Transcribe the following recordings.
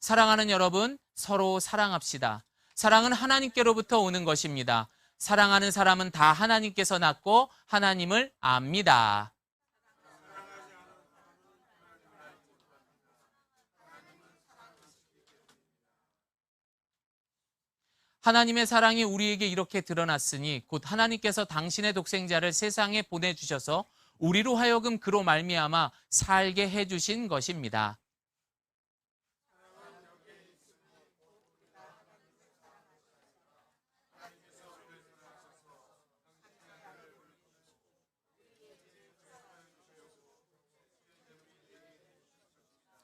사랑하는 여러분, 서로 사랑합시다. 사랑은 하나님께로부터 오는 것입니다. 사랑하는 사람은 다 하나님께서 낳고 하나님을 압니다. 하나님의 사랑이 우리에게 이렇게 드러났으니 곧 하나님께서 당신의 독생자를 세상에 보내주셔서 우리로 하여금 그로 말미암아 살게 해주신 것입니다.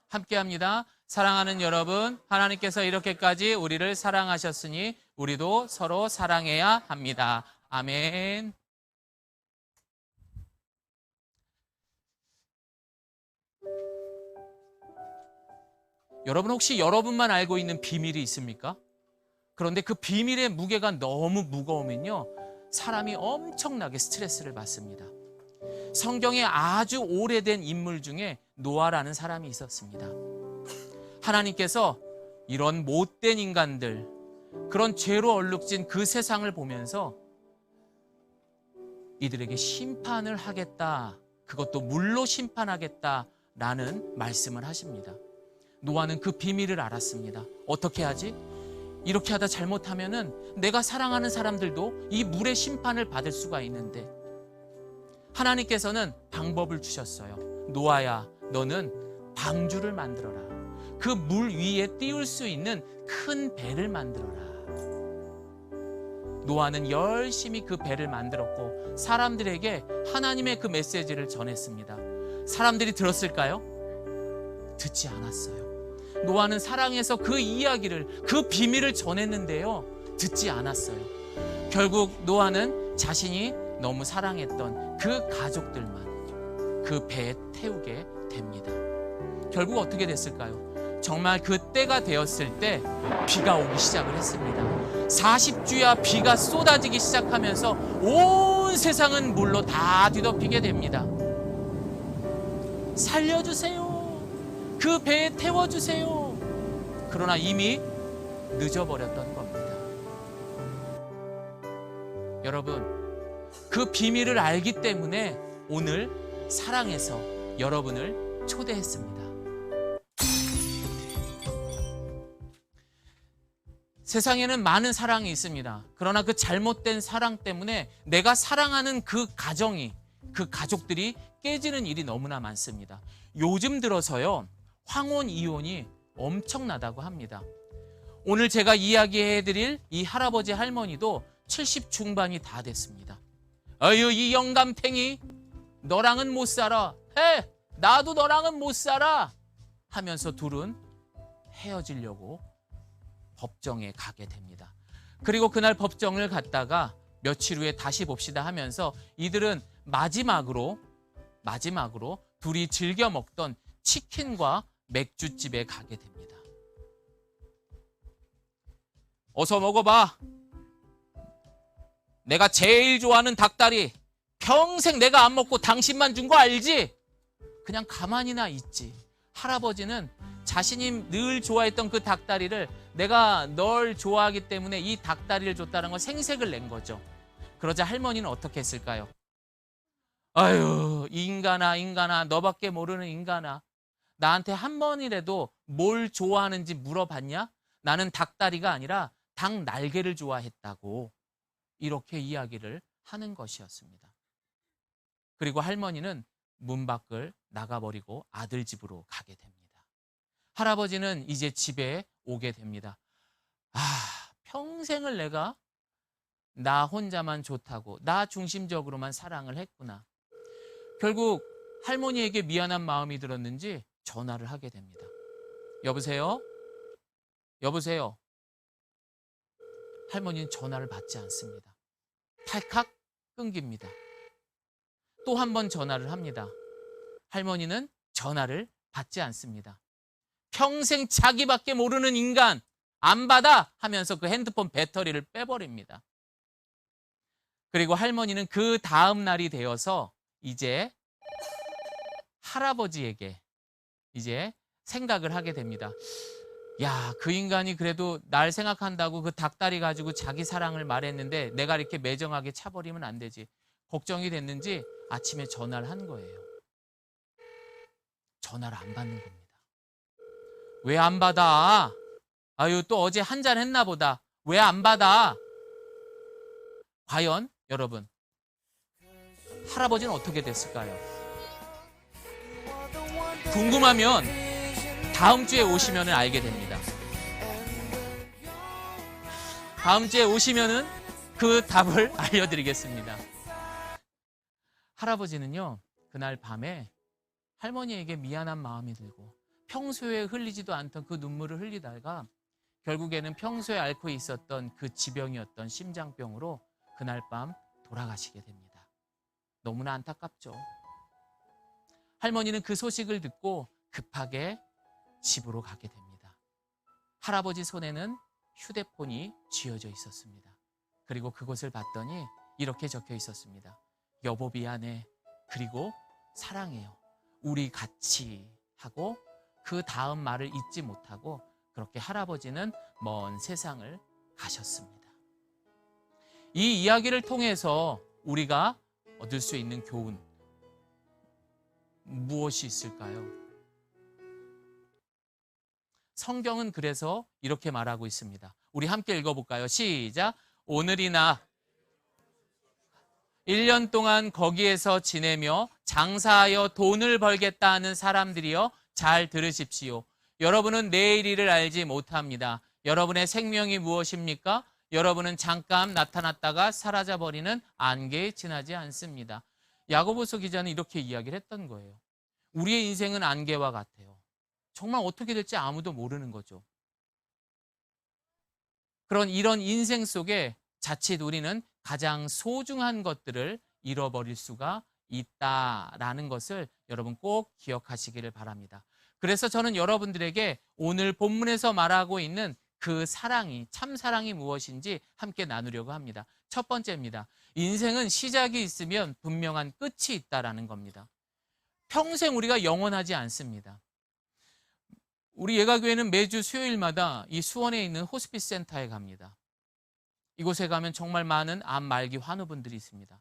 함께합니다. 사랑하는 여러분, 하나님께서 이렇게까지 우리를 사랑하셨으니 우리도 서로 사랑해야 합니다. 아멘. 여러분 혹시 여러분만 알고 있는 비밀이 있습니까? 그런데 그 비밀의 무게가 너무 무거우면요, 사람이 엄청나게 스트레스를 받습니다. 성경에 아주 오래된 인물 중에 노아라는 사람이 있었습니다. 하나님께서 이런 못된 인간들, 그런 죄로 얼룩진 그 세상을 보면서 이들에게 심판을 하겠다, 그것도 물로 심판하겠다라는 말씀을 하십니다. 노아는 그 비밀을 알았습니다. 어떻게 하지? 이렇게 하다 잘못하면은 내가 사랑하는 사람들도 이 물의 심판을 받을 수가 있는데, 하나님께서는 방법을 주셨어요. 노아야, 너는 방주를 만들어라. 그 물 위에 띄울 수 있는 큰 배를 만들어라. 노아는 열심히 그 배를 만들었고 사람들에게 하나님의 그 메시지를 전했습니다. 사람들이 들었을까요? 듣지 않았어요. 노아는 사랑해서 그 이야기를, 그 비밀을 전했는데요, 듣지 않았어요. 결국 노아는 자신이 너무 사랑했던 그 가족들만 그 배에 태우게 됩니다. 결국 어떻게 됐을까요? 정말 그 때가 되었을 때 비가 오기 시작을 했습니다. 40주야 비가 쏟아지기 시작하면서 온 세상은 물로 다 뒤덮이게 됩니다. 살려주세요. 그 배에 태워주세요. 그러나 이미 늦어버렸던 겁니다. 여러분, 그 비밀을 알기 때문에 오늘 사랑해서 여러분을 초대했습니다. 세상에는 많은 사랑이 있습니다. 그러나 그 잘못된 사랑 때문에 내가 사랑하는 그 가정이, 그 가족들이 깨지는 일이 너무나 많습니다. 요즘 들어서요, 황혼 이혼이 엄청나다고 합니다. 오늘 제가 이야기해드릴 이 할아버지 할머니도 70 중반이 다 됐습니다. 어휴, 이 영감탱이, 너랑은 못 살아. 나도 너랑은 못 살아 하면서 둘은 헤어지려고 법정에 가게 됩니다. 그리고 그날 법정을 갔다가 며칠 후에 다시 봅시다 하면서 이들은 마지막으로 둘이 즐겨 먹던 치킨과 맥주집에 가게 됩니다. 어서 먹어봐. 내가 제일 좋아하는 닭다리, 평생 내가 안 먹고 당신만 준 거 알지? 그냥 가만히나 있지. 할아버지는 자신이 늘 좋아했던 그 닭다리를, 내가 널 좋아하기 때문에 이 닭다리를 줬다는 걸 생색을 낸 거죠. 그러자 할머니는 어떻게 했을까요? 아유, 인간아, 너밖에 모르는 인간아. 나한테 한 번이라도 뭘 좋아하는지 물어봤냐? 나는 닭다리가 아니라 닭 날개를 좋아했다고. 이렇게 이야기를 하는 것이었습니다. 그리고 할머니는 문 밖을 나가버리고 아들 집으로 가게 됩니다. 할아버지는 이제 집에 오게 됩니다. 평생을 내가 나 혼자만 좋다고, 나 중심적으로만 사랑을 했구나. 결국 할머니에게 미안한 마음이 들었는지 전화를 하게 됩니다. 여보세요? 여보세요? 할머니는 전화를 받지 않습니다. 탈칵 끊깁니다. 또 한 번 전화를 합니다. 할머니는 전화를 받지 않습니다. 평생 자기밖에 모르는 인간, 안 받아 하면서 그 핸드폰 배터리를 빼버립니다. 그리고 할머니는 그 다음 날이 되어서 이제 할아버지에게 이제 생각을 하게 됩니다. 야, 그 인간이 그래도 날 생각한다고 그 닭다리 가지고 자기 사랑을 말했는데 내가 이렇게 매정하게 차버리면 안 되지. 걱정이 됐는지 아침에 전화를 한 거예요. 전화를 안 받는 겁니다. 왜 안 받아? 아유, 또 어제 한잔 했나 보다. 왜 안 받아? 과연 여러분, 할아버지는 어떻게 됐을까요? 궁금하면 다음 주에 오시면 알게 됩니다. 다음 주에 오시면은 그 답을 알려드리겠습니다. 할아버지는요, 그날 밤에 할머니에게 미안한 마음이 들고 평소에 흘리지도 않던 그 눈물을 흘리다가 결국에는 평소에 앓고 있었던 그 지병이었던 심장병으로 그날 밤 돌아가시게 됩니다. 너무나 안타깝죠. 할머니는 그 소식을 듣고 급하게 집으로 가게 됩니다. 할아버지 손에는 휴대폰이 쥐어져 있었습니다. 그리고 그것을 봤더니 이렇게 적혀 있었습니다. 여보 미안해. 그리고 사랑해요. 우리 같이 하고 그 다음 말을 잊지 못하고 그렇게 할아버지는 먼 세상을 가셨습니다. 이 이야기를 통해서 우리가 얻을 수 있는 교훈 무엇이 있을까요? 성경은 그래서 이렇게 말하고 있습니다. 우리 함께 읽어볼까요? 시작. 오늘이나 1년 동안 거기에서 지내며 장사하여 돈을 벌겠다 하는 사람들이여 잘 들으십시오. 여러분은 내일 일을 알지 못합니다. 여러분의 생명이 무엇입니까? 여러분은 잠깐 나타났다가 사라져버리는 안개에 지나지 않습니다. 야고보서 기자는 이렇게 이야기를 했던 거예요. 우리의 인생은 안개와 같아요. 정말 어떻게 될지 아무도 모르는 거죠. 이런 인생 속에 자칫 우리는 가장 소중한 것들을 잃어버릴 수가 있다라는 것을 여러분 꼭 기억하시기를 바랍니다. 그래서 저는 여러분들에게 오늘 본문에서 말하고 있는 그 사랑이, 참 사랑이 무엇인지 함께 나누려고 합니다. 첫 번째입니다. 인생은 시작이 있으면 분명한 끝이 있다라는 겁니다. 평생 우리가 영원하지 않습니다. 우리 예가교회는 매주 수요일마다 이 수원에 있는 호스피스 센터에 갑니다. 이곳에 가면 정말 많은 암 말기 환우분들이 있습니다.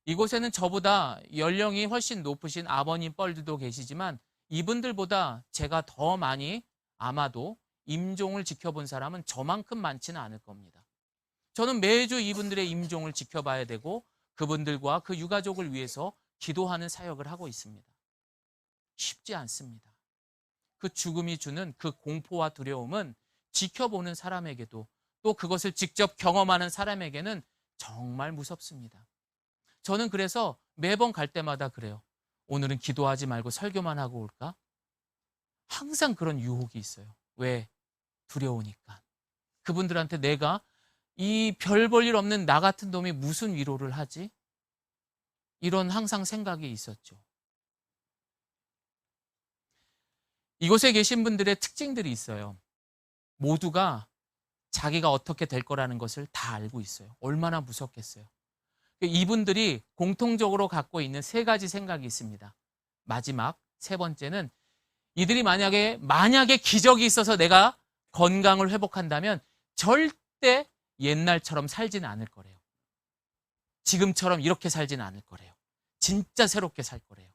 이곳에는 저보다 연령이 훨씬 높으신 아버님 뻘들도 계시지만 이분들보다 제가 더 많이 아마도 임종을 지켜본 사람은 저만큼 많지는 않을 겁니다. 저는 매주 이분들의 임종을 지켜봐야 되고 그분들과 그 유가족을 위해서 기도하는 사역을 하고 있습니다. 쉽지 않습니다. 그 죽음이 주는 그 공포와 두려움은 지켜보는 사람에게도 또 그것을 직접 경험하는 사람에게는 정말 무섭습니다. 저는 그래서 매번 갈 때마다 그래요. 오늘은 기도하지 말고 설교만 하고 올까? 항상 그런 유혹이 있어요. 왜? 두려우니까. 그분들한테 내가 이 별 볼 일 없는 나 같은 놈이 무슨 위로를 하지? 이런 항상 생각이 있었죠. 이곳에 계신 분들의 특징들이 있어요. 모두가 자기가 어떻게 될 거라는 것을 다 알고 있어요. 얼마나 무섭겠어요. 이분들이 공통적으로 갖고 있는 세 가지 생각이 있습니다. 마지막 세 번째는 이들이 만약에 기적이 있어서 내가 건강을 회복한다면 절대 옛날처럼 살지는 않을 거래요. 지금처럼 이렇게 살지는 않을 거래요. 진짜 새롭게 살 거래요.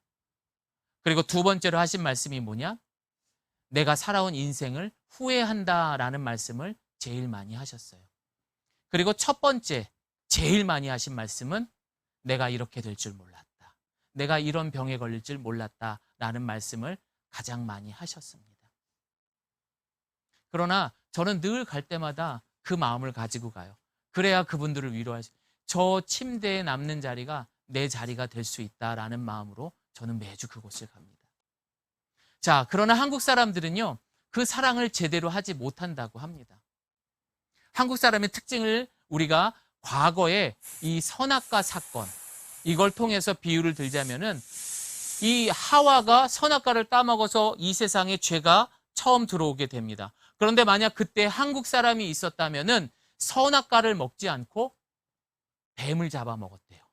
그리고 두 번째로 하신 말씀이 뭐냐? 내가 살아온 인생을 후회한다라는 말씀을 제일 많이 하셨어요. 그리고 첫 번째, 제일 많이 하신 말씀은 내가 이렇게 될 줄 몰랐다. 내가 이런 병에 걸릴 줄 몰랐다라는 말씀을 가장 많이 하셨습니다. 그러나 저는 늘 갈 때마다 그 마음을 가지고 가요. 그래야 그분들을 위로하지. 저 침대에 남는 자리가 내 자리가 될 수 있다라는 마음으로 저는 매주 그곳을 갑니다. 자, 그러나 한국 사람들은요, 그 사랑을 제대로 하지 못한다고 합니다. 한국 사람의 특징을 우리가 과거에 이 선악과 사건, 이걸 통해서 비유를 들자면은 이 하와가 선악과를 따먹어서 이 세상에 죄가 처음 들어오게 됩니다. 그런데 만약 그때 한국 사람이 있었다면은 선악과를 먹지 않고 뱀을 잡아먹었대요.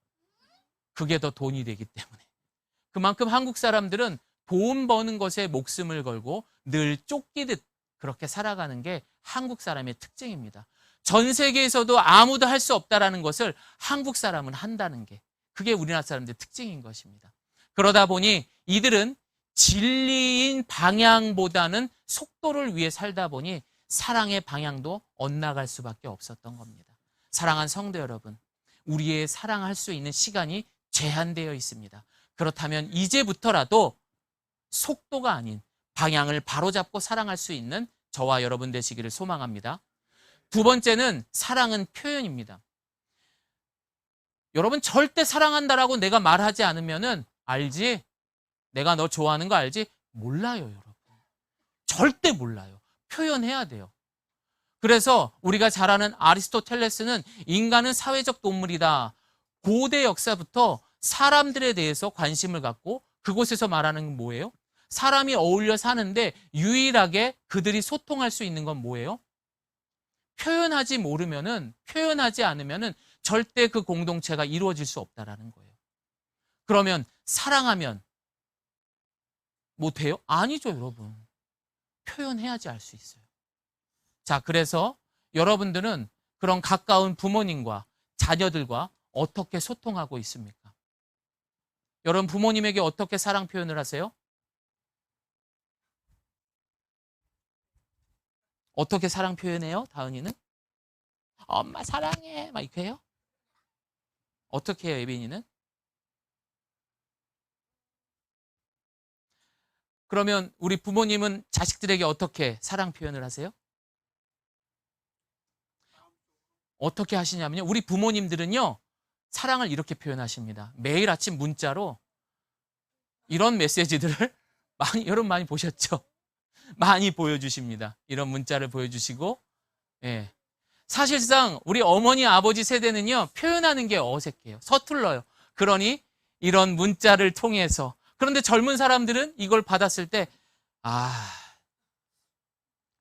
그게 더 돈이 되기 때문에. 그만큼 한국 사람들은 돈 버는 것에 목숨을 걸고 늘 쫓기듯 그렇게 살아가는 게 한국 사람의 특징입니다. 전 세계에서도 아무도 할 수 없다라는 것을 한국 사람은 한다는 게, 그게 우리나라 사람들의 특징인 것입니다. 그러다 보니 이들은 진리인 방향보다는 속도를 위해 살다 보니 사랑의 방향도 엇나갈 수밖에 없었던 겁니다. 사랑하는 성도 여러분, 우리의 사랑할 수 있는 시간이 제한되어 있습니다. 그렇다면 이제부터라도 속도가 아닌 방향을 바로잡고 사랑할 수 있는 저와 여러분 되시기를 소망합니다. 두 번째는 사랑은 표현입니다. 여러분, 절대 사랑한다라고 내가 말하지 않으면은 알지? 내가 너 좋아하는 거 알지? 몰라요, 여러분. 절대 몰라요. 표현해야 돼요. 그래서 우리가 잘 아는 아리스토텔레스는 인간은 사회적 동물이다. 고대 역사부터 사람들에 대해서 관심을 갖고 그곳에서 말하는 건 뭐예요? 사람이 어울려 사는데 유일하게 그들이 소통할 수 있는 건 뭐예요? 표현하지 않으면은 절대 그 공동체가 이루어질 수 없다라는 거예요. 그러면 사랑하면 뭐 돼요? 아니죠, 여러분. 표현해야지 알 수 있어요. 자, 그래서 여러분들은 그런 가까운 부모님과 자녀들과 어떻게 소통하고 있습니까? 여러분, 부모님에게 어떻게 사랑 표현을 하세요? 어떻게 사랑 표현해요? 다은이는? 엄마 사랑해 막 이렇게 해요? 어떻게 해요, 예빈이는? 그러면 우리 부모님은 자식들에게 어떻게 사랑 표현을 하세요? 어떻게 하시냐면요, 우리 부모님들은요 사랑을 이렇게 표현하십니다. 매일 아침 문자로 이런 메시지들을 여러분 많이 보셨죠? 많이 보여주십니다. 이런 문자를 보여주시고, 예. 사실상 우리 어머니 아버지 세대는요 표현하는 게 어색해요. 서툴러요. 그러니 이런 문자를 통해서, 그런데 젊은 사람들은 이걸 받았을 때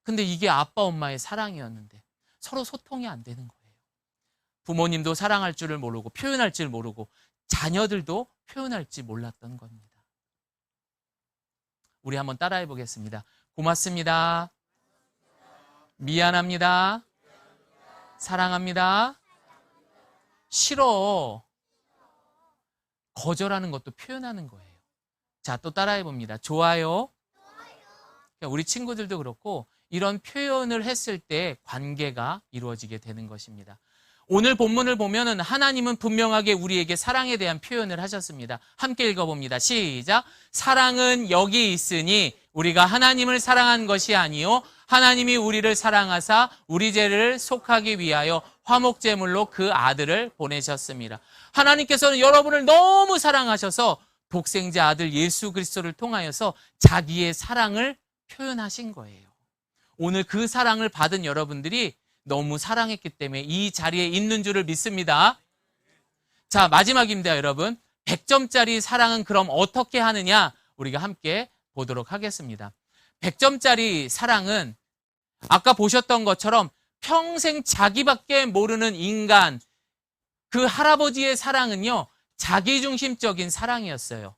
근데 이게 아빠 엄마의 사랑이었는데 서로 소통이 안 되는 거예요. 부모님도 사랑할 줄을 모르고 표현할 줄 모르고 자녀들도 표현할 줄 몰랐던 겁니다. 우리 한번 따라해 보겠습니다. 고맙습니다. 미안합니다. 사랑합니다. 싫어. 거절하는 것도 표현하는 거예요. 자, 또 따라해 봅니다. 좋아요. 우리 친구들도 그렇고 이런 표현을 했을 때 관계가 이루어지게 되는 것입니다. 오늘 본문을 보면은 하나님은 분명하게 우리에게 사랑에 대한 표현을 하셨습니다. 함께 읽어봅니다. 시작. 사랑은 여기 있으니 우리가 하나님을 사랑한 것이 아니요 하나님이 우리를 사랑하사 우리 죄를 속하기 위하여 화목제물로 그 아들을 보내셨습니다. 하나님께서는 여러분을 너무 사랑하셔서 독생자 아들 예수 그리스도를 통하여서 자기의 사랑을 표현하신 거예요. 오늘 그 사랑을 받은 여러분들이 너무 사랑했기 때문에 이 자리에 있는 줄을 믿습니다. 자, 마지막입니다, 여러분. 100점짜리 사랑은 그럼 어떻게 하느냐? 우리가 함께 보도록 하겠습니다. 100점짜리 사랑은 아까 보셨던 것처럼 평생 자기밖에 모르는 인간, 그 할아버지의 사랑은요, 자기중심적인 사랑이었어요.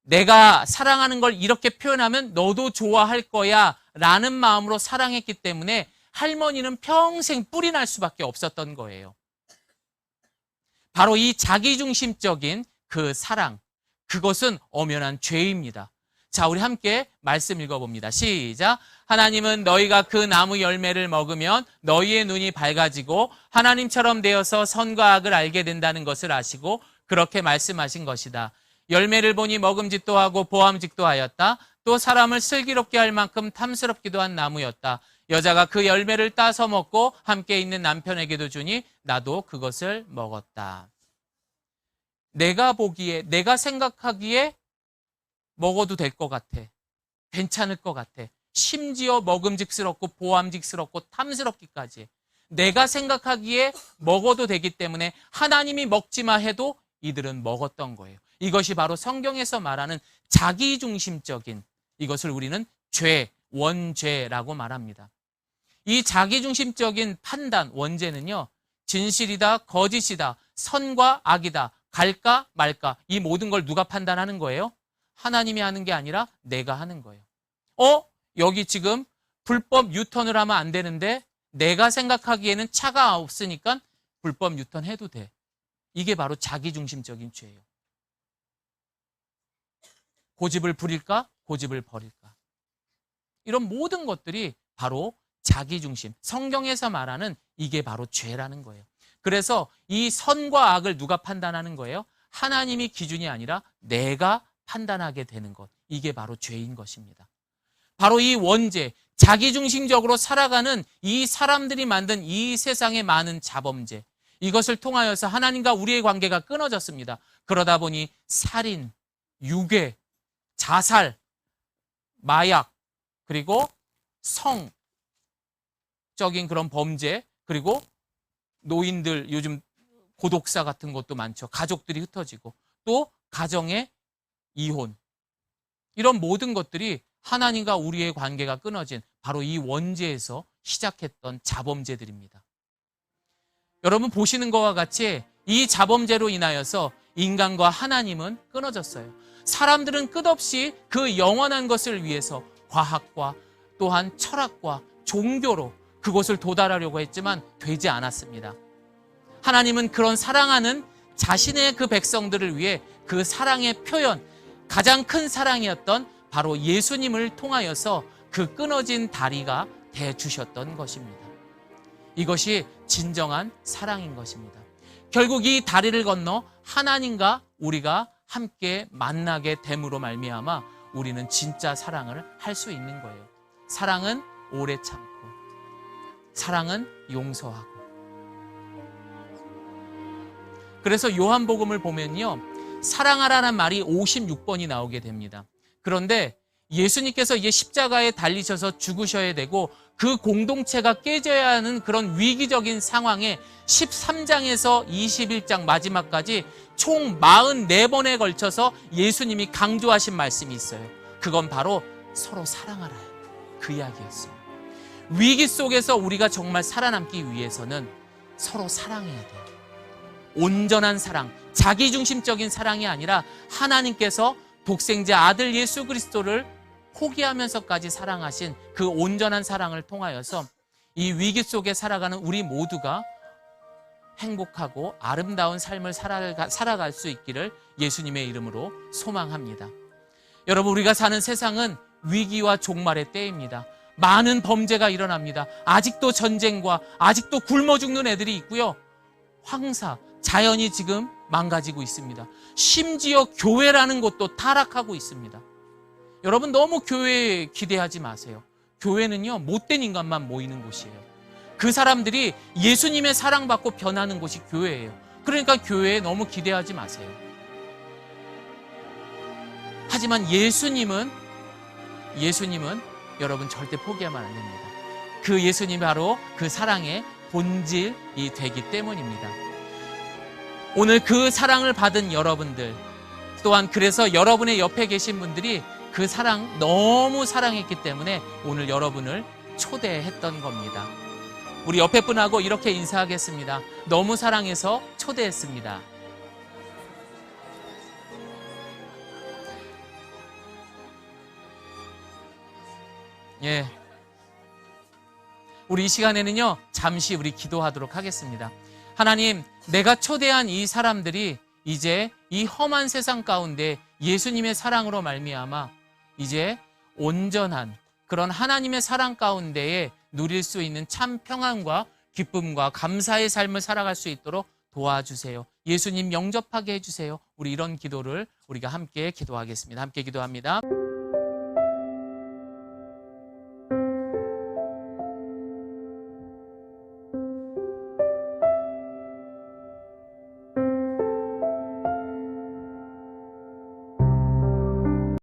내가 사랑하는 걸 이렇게 표현하면 너도 좋아할 거야 라는 마음으로 사랑했기 때문에 할머니는 평생 뿔이 날 수밖에 없었던 거예요. 바로 이 자기중심적인 그 사랑, 그것은 엄연한 죄입니다. 자, 우리 함께 말씀 읽어봅니다. 시작. 하나님은 너희가 그 나무 열매를 먹으면 너희의 눈이 밝아지고 하나님처럼 되어서 선과 악을 알게 된다는 것을 아시고 그렇게 말씀하신 것이다. 열매를 보니 먹음직도 하고 보암직도 하였다. 또 사람을 슬기롭게 할 만큼 탐스럽기도 한 나무였다. 여자가 그 열매를 따서 먹고 함께 있는 남편에게도 주니 나도 그것을 먹었다. 내가 보기에, 내가 생각하기에 먹어도 될 것 같아. 괜찮을 것 같아. 심지어 먹음직스럽고 보암직스럽고 탐스럽기까지. 내가 생각하기에 먹어도 되기 때문에 하나님이 먹지 마 해도 이들은 먹었던 거예요. 이것이 바로 성경에서 말하는 자기중심적인, 이것을 우리는 죄, 원죄라고 말합니다. 이 자기중심적인 판단, 원죄는요, 진실이다, 거짓이다, 선과 악이다, 갈까 말까, 이 모든 걸 누가 판단하는 거예요? 하나님이 하는 게 아니라 내가 하는 거예요. 여기 지금 불법 유턴을 하면 안 되는데 내가 생각하기에는 차가 없으니까 불법 유턴해도 돼. 이게 바로 자기중심적인 죄예요. 고집을 부릴까? 고집을 버릴까? 이런 모든 것들이 바로 자기중심, 성경에서 말하는 이게 바로 죄라는 거예요. 그래서 이 선과 악을 누가 판단하는 거예요? 하나님이 기준이 아니라 내가 판단하게 되는 것. 이게 바로 죄인 것입니다. 바로 이 원죄, 자기중심적으로 살아가는 이 사람들이 만든 이 세상의 많은 자범죄, 이것을 통하여서 하나님과 우리의 관계가 끊어졌습니다. 그러다 보니 살인, 유괴, 자살, 마약, 그리고 성적인 그런 범죄, 그리고 노인들 요즘 고독사 같은 것도 많죠. 가족들이 흩어지고 또 가정의 이혼, 이런 모든 것들이 하나님과 우리의 관계가 끊어진 바로 이 원죄에서 시작했던 자범죄들입니다. 여러분 보시는 것과 같이 이 자범죄로 인하여서 인간과 하나님은 끊어졌어요. 사람들은 끝없이 그 영원한 것을 위해서 과학과 또한 철학과 종교로 그곳을 도달하려고 했지만 되지 않았습니다. 하나님은 그런 사랑하는 자신의 그 백성들을 위해 그 사랑의 표현, 가장 큰 사랑이었던 바로 예수님을 통하여서 그 끊어진 다리가 되어주셨던 것입니다. 이것이 진정한 사랑인 것입니다. 결국 이 다리를 건너 하나님과 우리가 함께 만나게 됨으로 말미암아 우리는 진짜 사랑을 할 수 있는 거예요. 사랑은 오래 참고, 사랑은 용서하고. 그래서 요한복음을 보면요, 사랑하라는 말이 56번이 나오게 됩니다. 그런데 예수님께서 이제 십자가에 달리셔서 죽으셔야 되고 그 공동체가 깨져야 하는 그런 위기적인 상황에 13장에서 21장 마지막까지 총 44번에 걸쳐서 예수님이 강조하신 말씀이 있어요. 그건 바로 서로 사랑하라, 그 이야기였어요. 위기 속에서 우리가 정말 살아남기 위해서는 서로 사랑해야 돼요. 온전한 사랑, 자기중심적인 사랑이 아니라 하나님께서 독생자 아들 예수 그리스도를 포기하면서까지 사랑하신 그 온전한 사랑을 통하여서 이 위기 속에 살아가는 우리 모두가 행복하고 아름다운 삶을 살아갈 수 있기를 예수님의 이름으로 소망합니다. 여러분, 우리가 사는 세상은 위기와 종말의 때입니다. 많은 범죄가 일어납니다. 아직도 전쟁과 아직도 굶어 죽는 애들이 있고요. 황사, 자연이 지금 망가지고 있습니다. 심지어 교회라는 곳도 타락하고 있습니다. 여러분, 너무 교회에 기대하지 마세요. 교회는요, 못된 인간만 모이는 곳이에요. 그 사람들이 예수님의 사랑받고 변하는 곳이 교회예요. 그러니까 교회에 너무 기대하지 마세요. 하지만 예수님은 여러분 절대 포기하면 안 됩니다. 그 예수님이 바로 그 사랑의 본질이 되기 때문입니다. 오늘 그 사랑을 받은 여러분들, 또한 그래서 여러분의 옆에 계신 분들이 그 사랑 너무 사랑했기 때문에 오늘 여러분을 초대했던 겁니다. 우리 옆에 분하고 이렇게 인사하겠습니다. 너무 사랑해서 초대했습니다. 예. 우리 이 시간에는요, 잠시 우리 기도하도록 하겠습니다. 하나님, 내가 초대한 이 사람들이 이제 이 험한 세상 가운데 예수님의 사랑으로 말미암아 이제 온전한 그런 하나님의 사랑 가운데에 누릴 수 있는 참 평안과 기쁨과 감사의 삶을 살아갈 수 있도록 도와주세요. 예수님 영접하게 해주세요. 우리 이런 기도를 우리가 함께 기도하겠습니다. 함께 기도합니다.